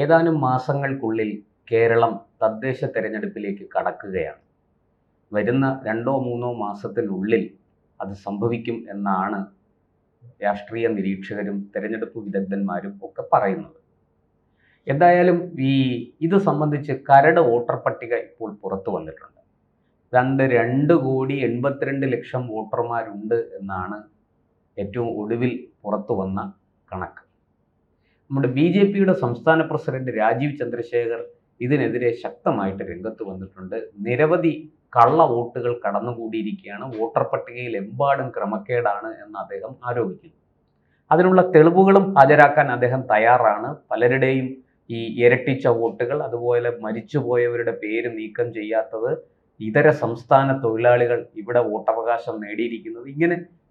ഏതാനും മാസങ്ങൾക്കുള്ളിൽ കേരളം തദ്ദേശ തെരഞ്ഞെടുപ്പിലേക്ക് കടക്കുകയാണ്. വരുന്ന 2-3 മാസത്തിനുള്ളിൽ അത് സംഭവിക്കും എന്നാണ് രാഷ്ട്രീയ നിരീക്ഷകരും തെരഞ്ഞെടുപ്പ് വിദഗ്ധന്മാരും ഒക്കെ പറയുന്നത്. എന്തായാലും ഇത് സംബന്ധിച്ച് കരട് വോട്ടർ പട്ടിക ഇപ്പോൾ പുറത്തു വന്നിട്ടുണ്ട്. 2,82,82,00,000 വോട്ടർമാരുണ്ട് എന്നാണ് ഏറ്റവും ഒടുവിൽ പുറത്തു വന്ന കണക്ക്. നമ്മുടെ BJPയുടെ സംസ്ഥാന പ്രസിഡന്റ് രാജീവ് ചന്ദ്രശേഖർ ഇതിനെതിരെ ശക്തമായിട്ട് രംഗത്ത് വന്നിട്ടുണ്ട്. നിരവധി കള്ള വോട്ടുകൾ കടന്നുകൂടിയിരിക്കുകയാണ്, വോട്ടർ പട്ടികയിൽ എമ്പാടും ക്രമക്കേടാണ് എന്ന് അദ്ദേഹം ആരോപിക്കുന്നു. അതിനുള്ള തെളിവുകളും ഹാജരാക്കാൻ അദ്ദേഹം തയ്യാറാണ്. പലരുടെയും ഈ ഇരട്ടിച്ച വോട്ടുകൾ, അതുപോലെ മരിച്ചുപോയവരുടെ പേര് നീക്കം ചെയ്യാത്തത്, ഇതര സംസ്ഥാന തൊഴിലാളികൾ ഇവിടെ വോട്ടവകാശം നേടിയിരിക്കുന്നത്,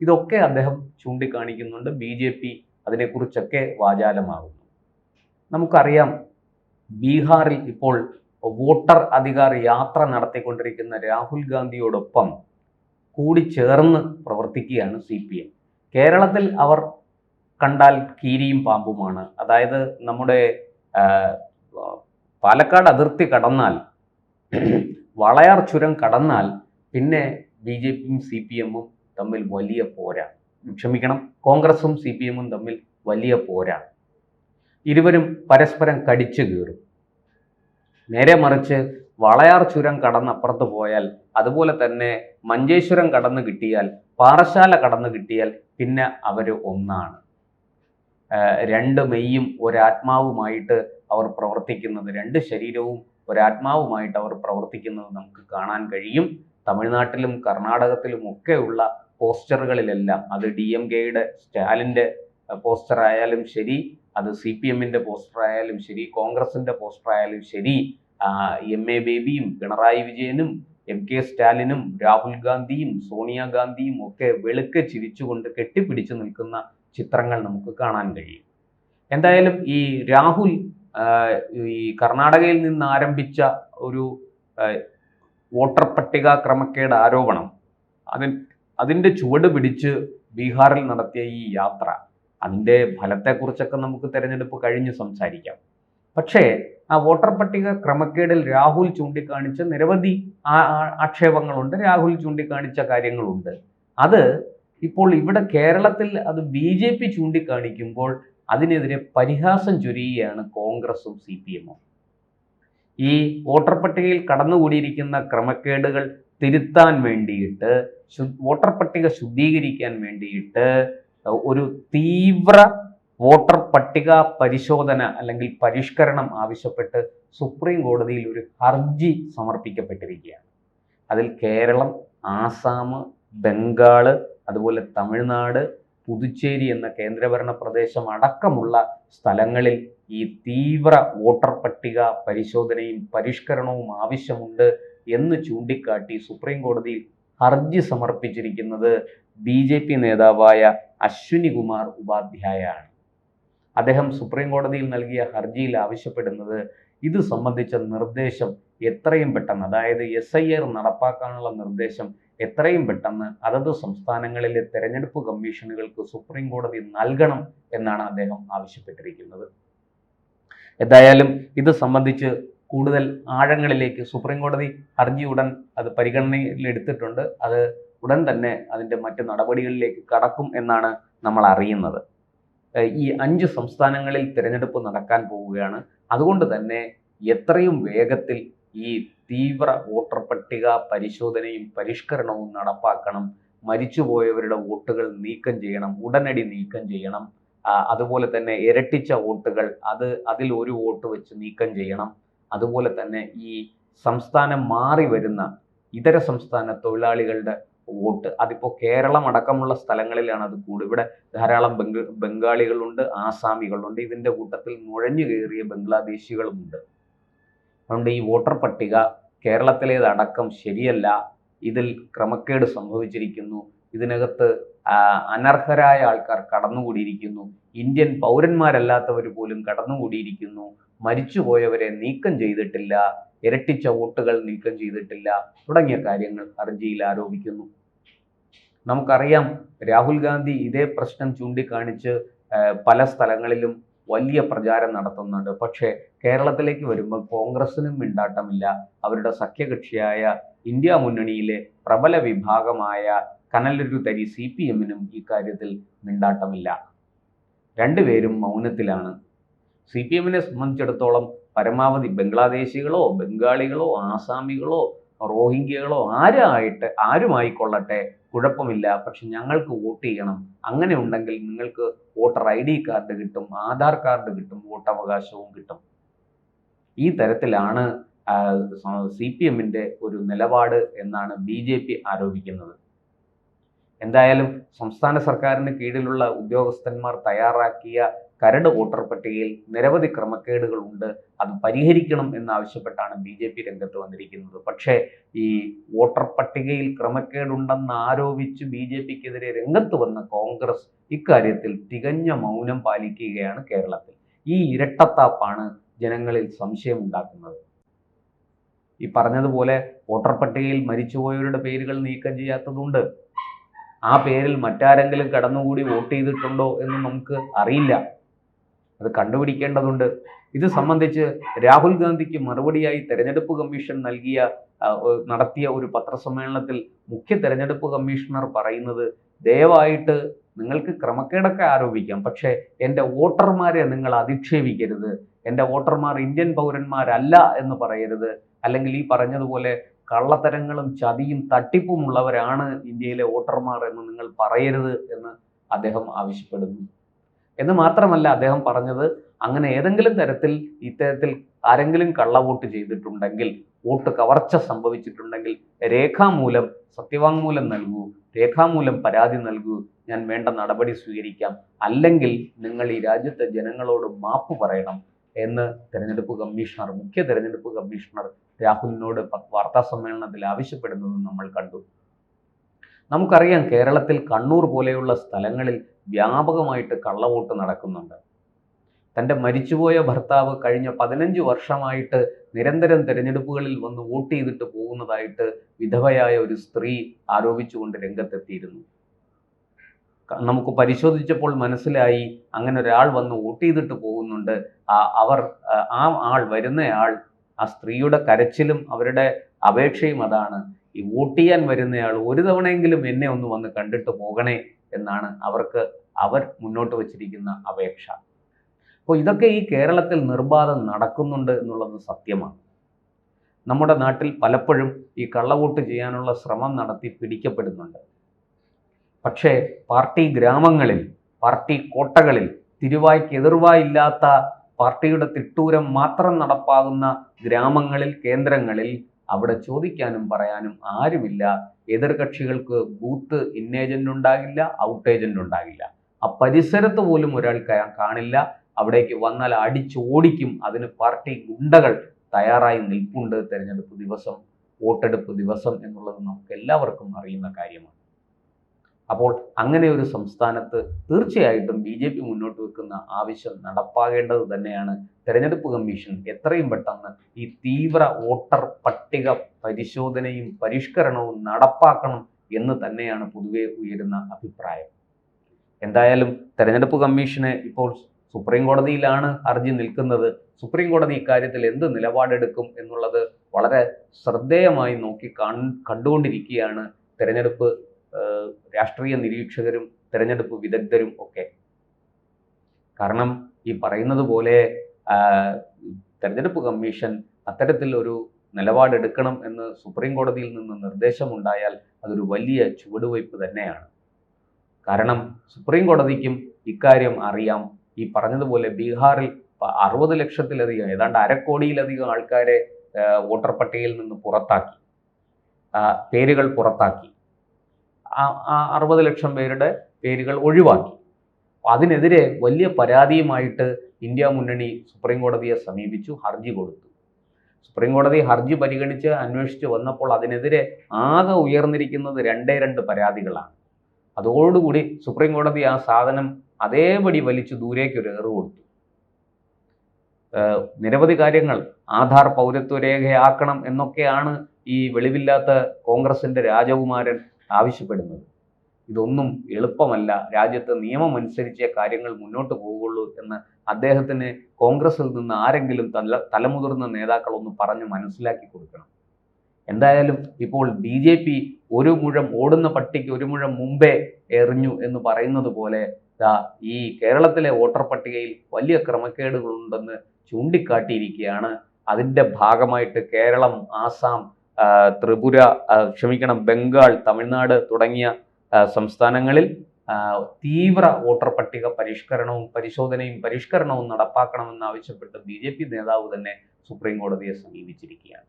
ഇതൊക്കെ അദ്ദേഹം ചൂണ്ടിക്കാണിക്കുന്നുണ്ട്. BJP അതിനെക്കുറിച്ചൊക്കെ വാചാലമാകുന്നു. നമുക്കറിയാം, ബീഹാറിൽ ഇപ്പോൾ വോട്ടർ അധികാർ യാത്ര നടത്തിക്കൊണ്ടിരിക്കുന്ന രാഹുൽ ഗാന്ധിയോടൊപ്പം കൂടിച്ചേർന്ന് പ്രവർത്തിക്കുകയാണ് CPM. കേരളത്തിൽ അവർ കണ്ടാൽ കീരിയും പാമ്പുമാണ്. അതായത് നമ്മുടെ പാലക്കാട് അതിർത്തി കടന്നാൽ, വളയാർ ചുരം കടന്നാൽ പിന്നെ BJPയും CPMഉം തമ്മിൽ വലിയ പോരാണ്. കോൺഗ്രസും CPMഉം തമ്മിൽ വലിയ പോരാണ്. ഇരുവരും പരസ്പരം കടിച്ചു കീറും. നേരെ മറിച്ച് വളയാർ ചുരം കടന്നപ്പുറത്ത് പോയാൽ, അതുപോലെ തന്നെ മഞ്ചേശ്വരം കടന്നു കിട്ടിയാൽ, പാറശാല കടന്നു കിട്ടിയാൽ പിന്നെ അവർ ഒന്നാണ്. രണ്ട് മെയ്യും ഒരാത്മാവുമായിട്ട് അവർ പ്രവർത്തിക്കുന്നത്, രണ്ട് ശരീരവും ഒരാത്മാവുമായിട്ട് അവർ പ്രവർത്തിക്കുന്നത് നമുക്ക് കാണാൻ കഴിയും. തമിഴ്നാട്ടിലും കർണാടകത്തിലും ഒക്കെയുള്ള പോസ്റ്ററുകളിലെല്ലാം, അത് DMKയുടെ സ്റ്റാലിൻ്റെ പോസ്റ്റർ ആയാലും ശരി, അത് CPMന്റെ പോസ്റ്റർ ആയാലും ശരി, കോൺഗ്രസിൻ്റെ പോസ്റ്റർ ആയാലും ശരി, MA ബേബിയും പിണറായി വിജയനും MK സ്റ്റാലിനും രാഹുൽ ഗാന്ധിയും സോണിയാഗാന്ധിയും ഒക്കെ വെളുക്കെ ചിരിച്ചുകൊണ്ട് കെട്ടിപ്പിടിച്ചു നിൽക്കുന്ന ചിത്രങ്ങൾ നമുക്ക് കാണാൻ കഴിയും. എന്തായാലും ഈ രാഹുൽ ഈ കർണാടകയിൽ നിന്ന് ആരംഭിച്ച ഒരു വോട്ടർ പട്ടിക ക്രമക്കേട് ആരോപണം, അതിൻ്റെ ചുവട് പിടിച്ച് ബീഹാറിൽ നടത്തിയ ഈ യാത്ര, അതിൻ്റെ ഫലത്തെക്കുറിച്ചൊക്കെ നമുക്ക് തെരഞ്ഞെടുപ്പ് കഴിഞ്ഞ് സംസാരിക്കാം. പക്ഷേ ആ വോട്ടർ പട്ടിക ക്രമക്കേടിൽ രാഹുൽ ചൂണ്ടിക്കാണിച്ച നിരവധി ആക്ഷേപങ്ങളുണ്ട്, രാഹുൽ ചൂണ്ടിക്കാണിച്ച കാര്യങ്ങളുണ്ട്. അത് ഇപ്പോൾ ഇവിടെ കേരളത്തിൽ അത് BJP ചൂണ്ടിക്കാണിക്കുമ്പോൾ അതിനെതിരെ പരിഹാസം ചൊരിയുകയാണ് കോൺഗ്രസും CPMഉം. ഈ വോട്ടർ പട്ടികയിൽ കടന്നുകൂടിയിരിക്കുന്ന ക്രമക്കേടുകൾ തിരുത്താൻ വേണ്ടിയിട്ട്, വോട്ടർ പട്ടിക ശുദ്ധീകരിക്കാൻ വേണ്ടിയിട്ട് ഒരു തീവ്ര വോട്ടർ പട്ടിക പരിശോധന അല്ലെങ്കിൽ പരിഷ്കരണം ആവശ്യപ്പെട്ട് സുപ്രീം കോടതിയിൽ ഒരു ഹർജി സമർപ്പിക്കപ്പെട്ടിരിക്കുകയാണ്. അതിൽ കേരളം, ആസാം, ബംഗാൾ, അതുപോലെ തമിഴ്നാട്, പുതുച്ചേരി എന്ന കേന്ദ്രഭരണ പ്രദേശം അടക്കമുള്ള സ്ഥലങ്ങളിൽ ഈ തീവ്ര വോട്ടർ പട്ടിക പരിശോധനയും പരിഷ്കരണവും ആവശ്യമുണ്ട് എന്ന് ചൂണ്ടിക്കാട്ടി സുപ്രീം കോടതിയിൽ ഹർജി സമർപ്പിച്ചിരിക്കുന്നത് BJP നേതാവായ അശ്വിനി കുമാർ ഉപാധ്യായ ആണ്. അദ്ദേഹം സുപ്രീം കോടതിയിൽ നൽകിയ ഹർജിയിൽ ആവശ്യപ്പെടുന്നത് ഇത് സംബന്ധിച്ച നിർദ്ദേശം എത്രയും പെട്ടെന്ന്, അതായത് SIR നടപ്പാക്കാനുള്ള നിർദ്ദേശം എത്രയും പെട്ടെന്ന് അതത് സംസ്ഥാനങ്ങളിലെ തെരഞ്ഞെടുപ്പ് കമ്മീഷനുകൾക്ക് സുപ്രീം കോടതി നൽകണം എന്നാണ് അദ്ദേഹം ആവശ്യപ്പെട്ടിരിക്കുന്നത്. എന്തായാലും ഇത് സംബന്ധിച്ച് കൂടുതൽ ആഴങ്ങളിലേക്ക് സുപ്രീം കോടതി ഹർജി ഉടൻ അത് പരിഗണനയിലെടുത്തിട്ടുണ്ട്. അത് ഉടൻ തന്നെ അതിൻ്റെ മറ്റ് നടപടികളിലേക്ക് കടക്കും എന്നാണ് നമ്മൾ അറിയുന്നത്. ഈ 5 സംസ്ഥാനങ്ങളിൽ തിരഞ്ഞെടുപ്പ് നടക്കാൻ പോവുകയാണ്. അതുകൊണ്ട് തന്നെ എത്രയും വേഗത്തിൽ ഈ തീവ്ര വോട്ടർ പട്ടിക പരിശോധനയും പരിഷ്കരണവും നടപ്പാക്കണം. മരിച്ചുപോയവരുടെ വോട്ടുകൾ നീക്കം ചെയ്യണം, ഉടനടി നീക്കം ചെയ്യണം. അതുപോലെ തന്നെ ഇരട്ടിച്ച വോട്ടുകൾ അതിൽ ഒരു വോട്ട് വെച്ച് നീക്കം ചെയ്യണം. അതുപോലെ തന്നെ ഈ സംസ്ഥാനം മാറി വരുന്ന ഇതര സംസ്ഥാന തൊഴിലാളികളുടെ വോട്ട്, അതിപ്പോൾ കേരളം അടക്കമുള്ള സ്ഥലങ്ങളിലാണ് അത് കൂടുതൽ. ഇവിടെ ധാരാളം ബംഗാളികളുണ്ട്, ആസാമികളുണ്ട്, ഇതിൻ്റെ കൂട്ടത്തിൽ നുഴഞ്ഞു കയറിയ ബംഗ്ലാദേശികളുമുണ്ട്. അതുകൊണ്ട് ഈ വോട്ടർ പട്ടിക കേരളത്തിലേതടക്കം ശരിയല്ല, ഇതിൽ ക്രമക്കേട് സംഭവിച്ചിരിക്കുന്നു, ഇതിനകത്ത് അനർഹരായ ആൾക്കാർ കടന്നുകൂടിയിരിക്കുന്നു, ഇന്ത്യൻ പൗരന്മാരല്ലാത്തവർ പോലും കടന്നുകൂടിയിരിക്കുന്നു, മരിച്ചുപോയവരെ നീക്കം ചെയ്തിട്ടില്ല, ഇരട്ടിച്ച വോട്ടുകൾ നീക്കം ചെയ്തിട്ടില്ല തുടങ്ങിയ കാര്യങ്ങൾ ഹർജിയിൽ ആരോപിക്കുന്നു. നമുക്കറിയാം, രാഹുൽ ഗാന്ധി ഇതേ പ്രശ്നം ചൂണ്ടിക്കാണിച്ച് പല സ്ഥലങ്ങളിലും വലിയ പ്രചാരം നടത്തുന്നുണ്ട്. പക്ഷേ കേരളത്തിലേക്ക് വരുമ്പോൾ കോൺഗ്രസിനും മിണ്ടാട്ടമില്ല. അവരുടെ സഖ്യകക്ഷിയായ ഇന്ത്യ മുന്നണിയിലെ പ്രബല വിഭാഗമായ കനലൊരു തരി CPM-നും ഇക്കാര്യത്തിൽ മിണ്ടാട്ടമില്ല. രണ്ടുപേരും മൗനത്തിലാണ്. CPM-നെ സംബന്ധിച്ചിടത്തോളം പരമാവധി ബംഗ്ലാദേശികളോ ബംഗാളികളോ ആസാമികളോ റോഹിംഗ്യകളോ ആരുമായിക്കൊള്ളട്ടെ കുഴപ്പമില്ല, പക്ഷെ ഞങ്ങൾക്ക് വോട്ട് ചെയ്യണം. അങ്ങനെ ഉണ്ടെങ്കിൽ നിങ്ങൾക്ക് വോട്ടർ ID കാർഡ് കിട്ടും, ആധാർ കാർഡ് കിട്ടും, വോട്ടവകാശവും കിട്ടും. ഈ തരത്തിലാണ് CPM-ന്റെ ഒരു നിലപാട് എന്നാണ് BJP ആരോപിക്കുന്നത്. എന്തായാലും സംസ്ഥാന സർക്കാരിന് കീഴിലുള്ള ഉദ്യോഗസ്ഥന്മാർ തയ്യാറാക്കിയ കരട് വോട്ടർ പട്ടികയിൽ നിരവധി ക്രമക്കേടുകളുണ്ട്. അത് പരിഹരിക്കണം എന്നാവശ്യപ്പെട്ടാണ് BJP രംഗത്ത് വന്നിരിക്കുന്നത്. പക്ഷേ ഈ വോട്ടർ പട്ടികയിൽ ക്രമക്കേടുണ്ടെന്ന് ആരോപിച്ച് BJPക്കെതിരെ രംഗത്ത് വന്ന കോൺഗ്രസ് ഇക്കാര്യത്തിൽ തികഞ്ഞ മൗനം പാലിക്കുകയാണ് കേരളത്തിൽ. ഈ ഇരട്ടത്താപ്പാണ് ജനങ്ങളിൽ സംശയമുണ്ടാക്കുന്നത്. ഈ പറഞ്ഞതുപോലെ വോട്ടർ പട്ടികയിൽ മരിച്ചുപോയവരുടെ പേരുകൾ നീക്കം ചെയ്യാത്തതുണ്ട്. ആ പേരിൽ മറ്റാരെങ്കിലും കടന്നുകൂടി വോട്ട് ചെയ്തിട്ടുണ്ടോ എന്ന് നമുക്ക് അറിയില്ല. അത് കണ്ടുപിടിക്കേണ്ടതുണ്ട്. ഇത് സംബന്ധിച്ച് രാഹുൽ ഗാന്ധിക്ക് മറുപടിയായി തെരഞ്ഞെടുപ്പ് കമ്മീഷൻ നടത്തിയ ഒരു പത്രസമ്മേളനത്തിൽ മുഖ്യ തെരഞ്ഞെടുപ്പ് കമ്മീഷണർ പറയുന്നത്, ദയവായിട്ട് നിങ്ങൾക്ക് ക്രമക്കേടൊക്കെ ആരോപിക്കാം, പക്ഷേ എൻ്റെ വോട്ടർമാരെ നിങ്ങൾ അധിക്ഷേപിക്കരുത്, എൻ്റെ വോട്ടർമാർ ഇന്ത്യൻ പൗരന്മാരല്ല എന്ന് പറയരുത്, അല്ലെങ്കിൽ ഈ പറഞ്ഞതുപോലെ കള്ളത്തരങ്ങളും ചതിയും തട്ടിപ്പും ഉള്ളവരാണ് ഇന്ത്യയിലെ വോട്ടർമാർ എന്ന് നിങ്ങൾ പറയരുത് എന്ന് അദ്ദേഹം ആവശ്യപ്പെടുന്നു. എന്ന് മാത്രമല്ല അദ്ദേഹം പറഞ്ഞത്, അങ്ങനെ ഏതെങ്കിലും തരത്തിൽ ഇത്തരത്തിൽ ആരെങ്കിലും കള്ളവോട്ട് ചെയ്തിട്ടുണ്ടെങ്കിൽ, വോട്ട് കവർച്ച സംഭവിച്ചിട്ടുണ്ടെങ്കിൽ രേഖാമൂലം സത്യവാങ്മൂലം നൽകൂ, രേഖാമൂലം പരാതി നൽകൂ, ഞാൻ വേണ്ട നടപടി സ്വീകരിക്കാം, അല്ലെങ്കിൽ നിങ്ങൾ ഈ രാജ്യത്തെ ജനങ്ങളോട് മാപ്പ് പറയണം എന്ന് മുഖ്യ തെരഞ്ഞെടുപ്പ് കമ്മീഷണർ രാഹുലിനോട് വാർത്താ സമ്മേളനത്തിൽ ആവശ്യപ്പെടുന്നത് നമ്മൾ കണ്ടു. നമുക്കറിയാം, കേരളത്തിൽ കണ്ണൂർ പോലെയുള്ള സ്ഥലങ്ങളിൽ വ്യാപകമായിട്ട് കള്ളവോട്ട് നടക്കുന്നുണ്ട്. തൻ്റെ മരിച്ചുപോയ ഭർത്താവ് കഴിഞ്ഞ 15 വർഷമായിട്ട് നിരന്തരം തെരഞ്ഞെടുപ്പുകളിൽ വന്ന് വോട്ട് ചെയ്തിട്ട് പോകുന്നതായിട്ട് വിധവയായ ഒരു സ്ത്രീ ആരോപിച്ചുകൊണ്ട് രംഗത്തെത്തിയിരുന്നു. നമുക്ക് പരിശോധിച്ചപ്പോൾ മനസ്സിലായി, അങ്ങനെ ഒരാൾ വന്ന് വോട്ട് ചെയ്തിട്ട് പോകുന്നുണ്ട്. വരുന്നയാൾ, ആ സ്ത്രീയുടെ കരച്ചിലും അവരുടെ അപേക്ഷയും അതാണ്, ഈ വോട്ട് ചെയ്യാൻ വരുന്നയാൾ ഒരു തവണയെങ്കിലും എന്നെ ഒന്ന് വന്ന് കണ്ടിട്ട് പോകണേ എന്നാണ് അവർ മുന്നോട്ട് വച്ചിരിക്കുന്ന അപേക്ഷ. അപ്പോൾ ഇതൊക്കെ ഈ കേരളത്തിൽ നിർബാധം നടക്കുന്നുണ്ട് എന്നുള്ളത് സത്യമാണ്. നമ്മുടെ നാട്ടിൽ പലപ്പോഴും ഈ കള്ളവോട്ട് ചെയ്യാനുള്ള ശ്രമം നടത്തി പിടിക്കപ്പെടുന്നുണ്ട്. പക്ഷേ പാർട്ടി ഗ്രാമങ്ങളിൽ, പാർട്ടി കോട്ടകളിൽ, തിരുവായ്ക്ക് എതിർവായില്ലാത്ത പാർട്ടിയുടെ തിട്ടൂരം മാത്രം നടപ്പാകുന്ന ഗ്രാമങ്ങളിൽ, കേന്ദ്രങ്ങളിൽ അവിടെ ചോദിക്കാനും പറയാനും ആരുമില്ല. എതിർകക്ഷികൾക്ക് ബൂത്ത് ഇൻ ഏജന്റ് ഉണ്ടാകില്ല, ഔട്ട് ഏജന്റ് ഉണ്ടാകില്ല. ആ പരിസരത്ത് പോലും ഒരാൾ കാണില്ല. അവിടേക്ക് വന്നാൽ അടിച്ചോടിക്കും. അതിന് പാർട്ടി ഗുണ്ടകൾ തയ്യാറായി നിൽപ്പുണ്ട് തെരഞ്ഞെടുപ്പ് ദിവസം, വോട്ടെടുപ്പ് ദിവസം എന്നുള്ളത് നമുക്ക് എല്ലാവർക്കും അറിയുന്ന കാര്യമാണ്. അപ്പോൾ അങ്ങനെ ഒരു സംസ്ഥാനത്ത് തീർച്ചയായിട്ടും BJP മുന്നോട്ട് വെക്കുന്ന ആവശ്യം നടപ്പാകേണ്ടത് തന്നെയാണ്. തെരഞ്ഞെടുപ്പ് കമ്മീഷൻ എത്രയും പെട്ടെന്ന് ഈ തീവ്ര വോട്ടർ പട്ടിക പരിശോധനയും പരിഷ്കരണവും നടപ്പാക്കണം എന്ന് തന്നെയാണ് പൊതുവെ ഉയരുന്ന അഭിപ്രായം. എന്തായാലും തെരഞ്ഞെടുപ്പ് കമ്മീഷന് ഇപ്പോൾ സുപ്രീം കോടതിയിലാണ് ഹർജി നിൽക്കുന്നത്. സുപ്രീം കോടതി ഇക്കാര്യത്തിൽ എന്ത് നിലപാടെടുക്കും എന്നുള്ളത് വളരെ ശ്രദ്ധേയമായി കണ്ടുകൊണ്ടിരിക്കുകയാണ് തെരഞ്ഞെടുപ്പ് രാഷ്ട്രീയ നിരീക്ഷകരും തെരഞ്ഞെടുപ്പ് വിദഗ്ധരും ഒക്കെ. കാരണം ഈ പറയുന്നത് പോലെ തെരഞ്ഞെടുപ്പ് കമ്മീഷൻ അത്തരത്തിൽ ഒരു നിലപാടെടുക്കണം എന്ന് സുപ്രീം കോടതിയിൽ നിന്ന് നിർദ്ദേശമുണ്ടായാൽ അതൊരു വലിയ ചുവടുവയ്പ് തന്നെയാണ്. കാരണം സുപ്രീം കോടതിക്കും ഇക്കാര്യം അറിയാം. ഈ പറഞ്ഞതുപോലെ ബീഹാറിൽ 60 ലക്ഷത്തിലധികം, ഏതാണ്ട് 1/2 കോടിയിലധികം ആൾക്കാരെ വോട്ടർ പട്ടികയിൽ നിന്ന് പേരുകൾ പുറത്താക്കി. 60 ലക്ഷം പേരുടെ പേരുകൾ ഒഴിവാക്കി. അതിനെതിരെ വലിയ പരാതിയുമായിട്ട് ഇന്ത്യ മുന്നണി സുപ്രീം കോടതിയെ സമീപിച്ചു, ഹർജി കൊടുത്തു. സുപ്രീം കോടതി ഹർജി പരിഗണിച്ച് അന്വേഷിച്ച് വന്നപ്പോൾ അതിനെതിരെ ആകെ ഉയർന്നിരിക്കുന്നത് 2 പരാതികളാണ്. അതോടുകൂടി സുപ്രീം കോടതി ആ സാധനം അതേപടി വലിച്ചു ദൂരേക്ക് ഒരു ഏറ് കൊടുത്തു. നിരവധി കാര്യങ്ങൾ, ആധാർ പൗരത്വ രേഖയാക്കണം എന്നൊക്കെയാണ് ഈ വെളിവില്ലാത്ത കോൺഗ്രസിൻ്റെ രാജകുമാരൻ ആവശ്യപ്പെടുന്നത്. ഇതൊന്നും എളുപ്പമല്ല. രാജ്യത്ത് നിയമം അനുസരിച്ചേ കാര്യങ്ങൾ മുന്നോട്ട് പോവുകയുള്ളൂ എന്ന് അദ്ദേഹത്തിന് കോൺഗ്രസിൽ നിന്ന് ആരെങ്കിലും തലമുതിർന്ന നേതാക്കൾ ഒന്ന് പറഞ്ഞ് മനസ്സിലാക്കി കൊടുക്കണം. എന്തായാലും ഇപ്പോൾ BJP ഒരു മുഴം ഓടുന്ന പട്ടിക്ക് ഒരു മുഴം മുമ്പേ എറിഞ്ഞു എന്ന് പറയുന്നത് പോലെ ഈ കേരളത്തിലെ വോട്ടർ പട്ടികയിൽ വലിയ ക്രമക്കേടുകളുണ്ടെന്ന് ചൂണ്ടിക്കാട്ടിയിരിക്കുകയാണ്. അതിൻ്റെ ഭാഗമായിട്ട് കേരളം, ആസാം, ത്രിപുര, ബംഗാൾ, തമിഴ്നാട് തുടങ്ങിയ സംസ്ഥാനങ്ങളിൽ തീവ്ര വോട്ടർ പട്ടിക പരിഷ്കരണവും നടപ്പാക്കണമെന്നാവശ്യപ്പെട്ട് BJP നേതാവ് തന്നെ സുപ്രീം കോടതിയെ സമീപിച്ചിരിക്കുകയാണ്.